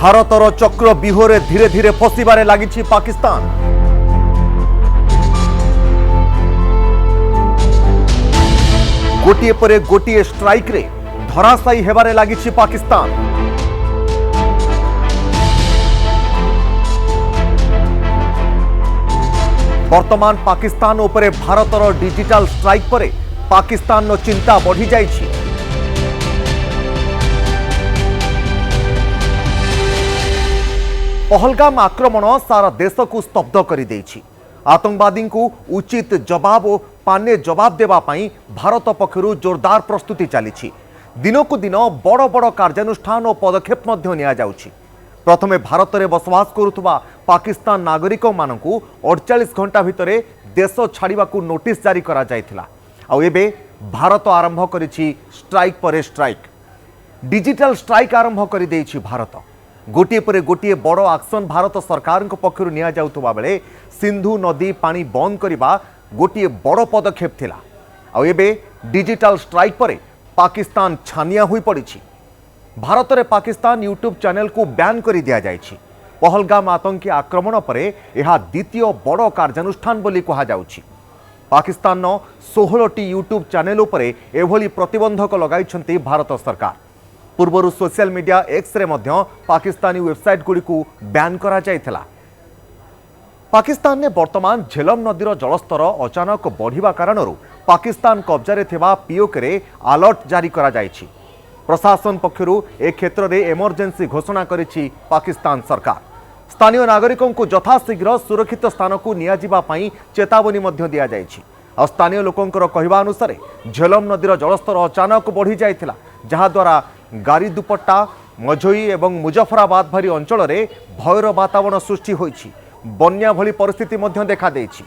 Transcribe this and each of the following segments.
भारतर चक्र व्यूहरे धीरे धीरे फसिबारे लागिछि पाकिस्तान। गोटिए परे गोटिए स्ट्राइक रे धराशायी हेबारे लागिछि पाकिस्तान। वर्तमान पाकिस्तान उपरे भारतर डिजिटल स्ट्राइक परे पाकिस्तान नो चिंता बढ़ी जाइछि। पहलगाम आक्रमण सारा देश को स्तब्ध कर देछि। आतंकवादी को उचित जवाब और पाने जवाब देवा पाई भारत पक्षरु जोरदार प्रस्तुति चली। दिनकू दिन बड़ बड़ कार्यानुष्ठान और पदक्षेप निया जाउछि। प्रथमे भारत में बसवास करुवा पाकिस्तान नागरिक मानकू 48 घंटा भितरे देश छाड़िबा को नोटिस जारी करा जायथिला। आउ एबे भारत आरंभ करिछि स्ट्राइक पर स्ट्राइक। डिजिटल स्ट्राइक आरंभ कर देछि भारत। गोटे पर गोटे बड़ एक्शन भारत सरकार पक्षर निया जाउतबा बेले सिंधु नदी पानी बंद करने गोटे बड़ पदक्षेप थिला। आउ एबे डिजिटल स्ट्राइक पर पाकिस्तान छानिया हुई पड़ी। भारत में पाकिस्तान यूट्यूब चैनल को बैन कर दिया जायछि। पहलगाम आतंकी आक्रमण पर यह द्वितीय बड़ कार्यानुष्ठान बोली कहा जाउछि। पाकिस्तान 16टी यूट्यूब चैनल उपरे एभली प्रतिबंधक लगाई भारत सरकार। पूर्वर सोशल मीडिया एक्स रे मध्य पाकिस्तानी वेबसाइट गुड़ी को बैन करा जायथिला। पाकिस्तान ने वर्तमान झेलम नदीर जलस्तर अचानक बढ़िबा कारणरू पाकिस्तान कब्जारे थिबा पीओके रे अलर्ट जारी करा जायछि। प्रशासन पक्षरु ए क्षेत्र में इमरजेंसी घोषणा करिछि पाकिस्तान सरकार। स्थानीय नागरिकों को यथाशीघ्र सुरक्षित स्थान को नियाजिबा पई चेतावनी मध्य दिया जायछि। आ स्थानीय लोकंकर कहवा अनुसार झेलम नदीर जलस्तर अचानक बढ़ी जायथिला, जहा द्वारा गारी दुपट्टा मझई एवं मुजफ्फराबाद भरी अंचल में भयर वातावरण सृष्टि होइछि। बन्या भली परिस्थिति मध्य देखा देछि।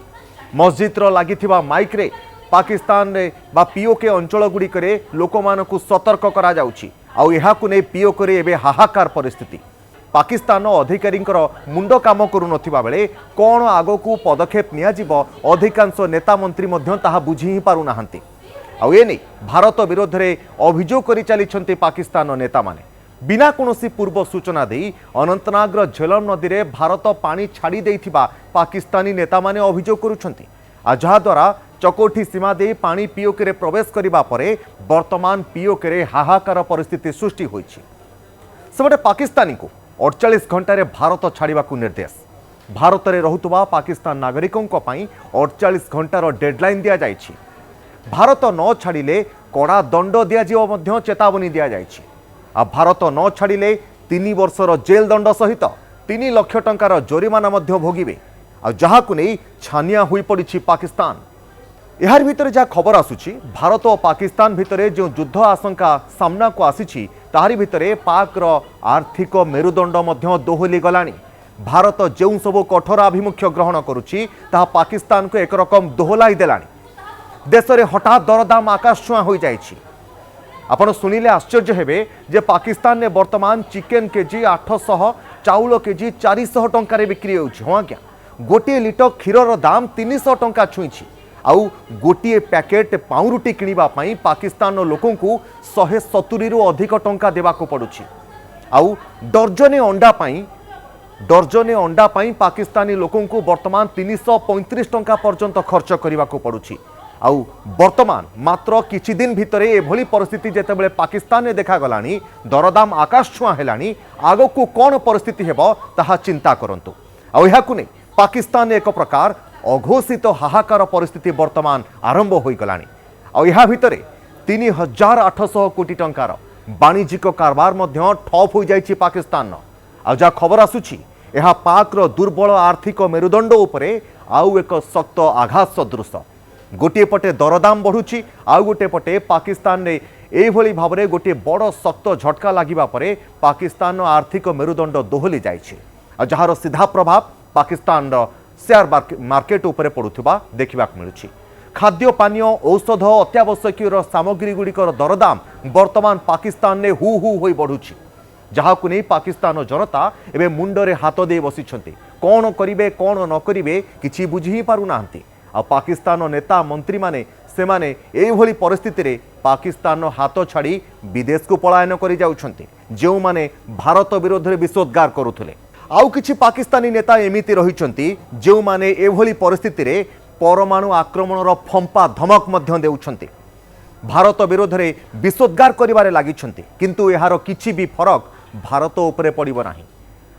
मस्जिद लागिथिबा माइक रे पाकिस्तान रे बा पीओके अंचल गुड़ी करे लोकमानकु सतर्क करा जाउछि। आउ एहाकु नै पीओके रे एबे हाहाकार परिस्थिति। पाकिस्तान अधिकारींकर मुंड काम करू नथिबा बेले कोन आगोकु पदक्षेप निया जिवो अधिकांश नेता मंत्री मध्य ताहा बुझी ही पारु नाहंती। आउ ए नहीं भारत विरोध में अभियोग कर चली पाकिस्तान नेता माने। बिना कोनोसी पूर्व सूचना दे अनंतनागर झेलम नदी में भारत पानी छाड़ी देथिबा पाकिस्तानी नेता माने अभियोग करुछंती। आ जहा द्वारा चकोठी सीमा दे पानी पीओके रे प्रवेश करिबा परे वर्तमान पीओके रे हाहाकार परिस्थिति सृष्टि होइछि। सेबटे पाकिस्तानी को 48 घंटे भारत छाड़िबा को निर्देश। भारत में रहुतबा पाकिस्तान नागरिकों पई 48 घंटार डेडलाइन दिया जाइछि। भारत न छाड़िले कड़ा दंड दिया चेतावनी दिया जाइछि। आ भारत न छाड़िले 3 वर्षर जेल दंड सहित 3 लाख टंकार जोरिमाना भोगिबे। आ जहाकु नहीं छानिया हुई पड़ी पाकिस्तान। यार भितर जहाँ खबर आसुछि भारत और पाकिस्तान भितर जो युद्ध आशंका सामना को आसी ताहारी भितर पाक आर्थिक मेरुदंड दोहली गलानी। भारत जो सब कठोर आभिमुख्य ग्रहण करुछि ताहा पाकिस्तान को एक रकम दोहलाई देलानी। देश में हठात दरदाम आकाश छुआ हो जाइछि। आपण सुनिले आश्चर्य हेबे जे पाकिस्तान ने वर्तमान चिकेन केजी 800 चाउल केजी 400 टंका बिक्री होउछि। हाँ क्या गोटे लिटर क्षीरर दाम 300 टंका छुईछि। आउ गोटे पैकेट पाउरुटी किनिबा पई पाकिस्तान लोकों को 170 रु अधिक टंका देबाको पड़ुछि। आउ दर्जने अंडा पई पाकिस्तानी लोकों को वर्तमान 335 टंका पर्यंत खर्च करबाको पड़ुछि। आउ वर्तमान मात्र किछि दिन भितरे एभली परिस्थिति जेतेबेले पाकिस्तान ने देखा गलानी दरदाम आकाश छुआ हेलानी। आगो को कौन परिस्थिति हेबो ताहा चिंता करंतु। आउ एहाकु नै पाकिस्तान एक प्रकार अघोषित हाहाकार परिस्थिति वर्तमान आरंभ हो गलानी। आउ एहा भितरे 3800 कोटी टंकार वाणिज्यिक कारबार मध्य ठप हो जाइछि पाकिस्तान। आ जा खबर आसुछि एहा पाकर दुर्बल आर्थिक मेरुदंड उपरे आउ एक शक्त आघात सदृश। गोटे पटे दरदाम बढ़ुछि, आउ गोटे पटे पाकिस्तान ने एभली भावरे गोटे बड़ शक्त झटका लागिबा परे पाकिस्तान आर्थिक मेरुदंड दोहली जाइछि। आ जहार सीधा प्रभाव पाकिस्तान शेयर मार्केट उपरे पड़ुथिबा देखिबा मिलुछि। खाद्य पानीय औषध अत्यावश्यक सामग्री गुड़िकर दरदाम वर्तमान पाकिस्तान ने हु हु होई बढ़ुछि। जहाकु नहीं पाकिस्तान जनता एवं मुंडरे हाथ दे बसिछन्ति। कौन करिवे कौन न करिवे किछि बुझी ही पारु नाहंती। आ पाकिस्तान नेता मंत्री माने सेमाने एभली परिस्थिति रे पाकिस्तान हाथ छाड़ी विदेश को पलायन करि जाउछन्ति जो माने भारत विरोध में विषोद्गार करुथुले। आउ किछि पाकिस्तानी नेता एमिति रहिछन्ति जो माने एभली परिस्थिति रे परमाणु आक्रमणर फंपा धमक मध्य देउछन्ति, भारत विरोध में विषोद्गार करिबारे लागिछन्ति, किंतु एहार किछि भी फरक भारत उपरे पड़िबो नाही।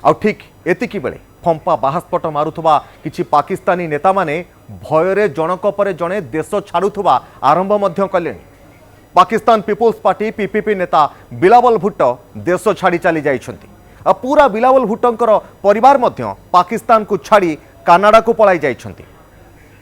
आउ ठीक एतिकी बेले फंपा बाहास्पट मारुथुबा किछि पाकिस्तानी नेता माने भयरे जनक परे जणे देश छाड़ुथुबा आरंभ मध्य कलेनी। पाकिस्तान पीपुल्स पार्टी पीपीपी नेता बिलावल भुट्टो देश छाड़ी चली जाइछन्ति। आ पूरा बिलावल भुट्टोंकर परिवार मध्य पाकिस्तान को छाड़ी कानाडा को पलाई जाइछन्ति।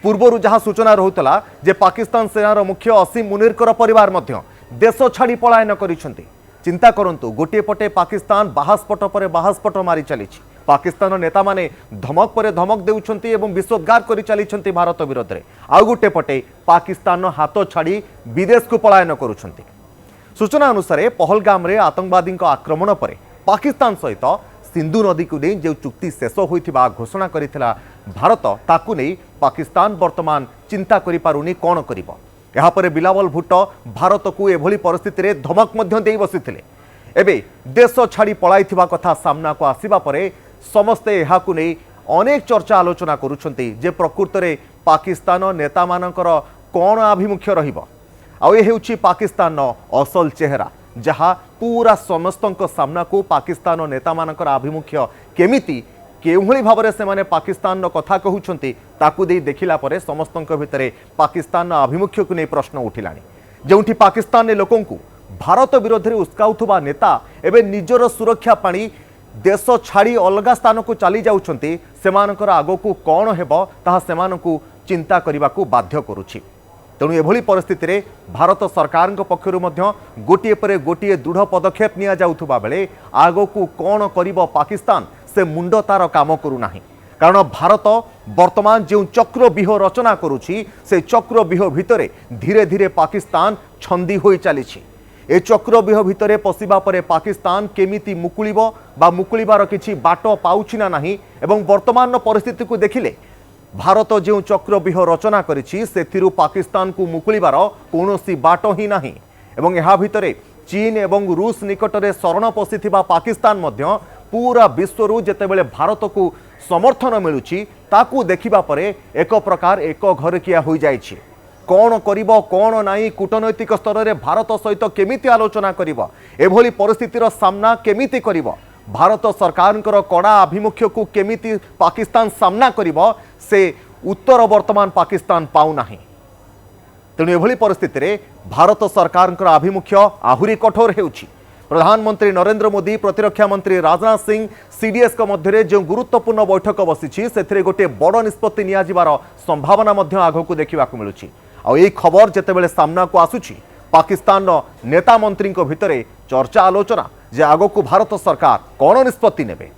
पूर्वरु जहाँ सूचना रहुतला जे पाकिस्तान सेनार मुख्य असीम मुनीरकर परिवार मध्य देश छाड़ी पलायन करिछन्ति। चिंता करंतु गोटे पटे पाकिस्तान बाहास्पट पर बाहास्पट मारी चलीछि। पाकिस्तान नेता माने धमक पर धमक देउछन्ति एवं विषोद्गार करि चलीछन्ति भारत विरोध में। आउ गोटे पटे पाकिस्तान हाथ छाड़ी विदेश को पलायन करुछन्ति। सूचना अनुसार पहलगाम रे आतंकवादी आक्रमण पर पाकिस्तान सहित सिंधु नदी को नहीं जो चुक्ति शेष होइथिबा घोषणा करिथिला भारत, ताकू नहीं पाकिस्तान वर्तमान चिंता करि पारुनी कोन करिवो। यहाँ पर बिलावल भुट्टो भारत को एभली परिस्थिति रे धमक मध्य देई बसिथिले। एबे देश छाड़ी पलाइथिबा कथा सामना को आसीबा परे समस्ते एहाकु नहीं अनेक चर्चा आलोचना करुछन्ति जे प्रकृत रे पाकिस्तान नेता मानकर कोन आभिमुख्य रहिबो। आ ए हेउछि पाकिस्तान असल चेहरा, जहाँ पूरा समस्तक सामना को पाकिस्तान नेता मानकर आभिमुख्य केमिति केउभली भाबरे से माने पाकिस्तान कथा कहउछन्ति ताकू देई देखिला परे समस्तक भितरे पाकिस्तान आभिमुख्य को नहीं प्रश्न उठिलानी। जोंठी पाकिस्तान ने लोकों को भारत विरोध में उस्काउथुबा नेता एबे निजर सुरक्षा पाणी देश छाड़ी अलग स्थान को चली जाउछन्ति, सेमानकर आगो को कौन हेबो ताहा सेमानकु चिंता करिबाकु बाध्य करुछि। तेणु एभली परिस्थिति रे भारत सरकार पक्षरु मध्य गोटिए परे गोटिए दृढ़ पदक्षेप निया जाउथुबा बेले आगो को कौन करिबो पाकिस्तान से मुंड तार काम करू नाही। कारण भारत वर्तमान जो चक्रव्यूह रचना करुछि से चक्रव्यूह भितरे धीरे धीरे पाकिस्तान छंदी होई चलीछि। ए चक्रव्यूह भितरे पशिबा परे पाकिस्तान केमिति मुकुलिबो बा मुकुलिबार किछि बाट पाउछि ना नाही। एवं वर्तमान परिस्थिति को देखिले भारत जो चक्रव्यूह रचना करिछि सेथिरु पाकिस्तान को मुकुलिबार कोनोसी बाट ही नाही। एवं एहा भितरे चीन एवं रूस निकटरे शरण पशिथिबा पाकिस्तान मध्य पूरा विश्वरु जेतेबेले भारत को समर्थन मिलुछि ताकू देखिबा परे एक प्रकार एक घर किया होई जाइछि। कौन करिबो कौन नाई कूटनैतिक स्तर में भारत सहित केमिति आलोचना करिबो, एभली परिस्थितिर सामना केमिति करिबो, भारत सरकार कड़ा आभिमुख्य को केमिति पाकिस्तान सामना करिबो से उत्तर वर्तमान पाकिस्तान पाउ नाही। तेणु एभली परिस्थिति रे भारत सरकार आभिमुख्य आहुरी कठोर हेउछि। प्रधानमंत्री नरेंद्र मोदी प्रतिरक्षा मंत्री राजनाथ सिंह सीडीएस मध्य जो गुरुत्वपूर्ण बैठक बसी से गोटे बड़ निष्पत्ति नियाजिबार संभावना मध्य आगक देखा मिलूँ। आई खबर जितेबाला सामना को आसुची पाकिस्तान नेता मंत्री भितर चर्चा आलोचना जे आगक भारत सरकार कौन निष्पत्ति नेबे।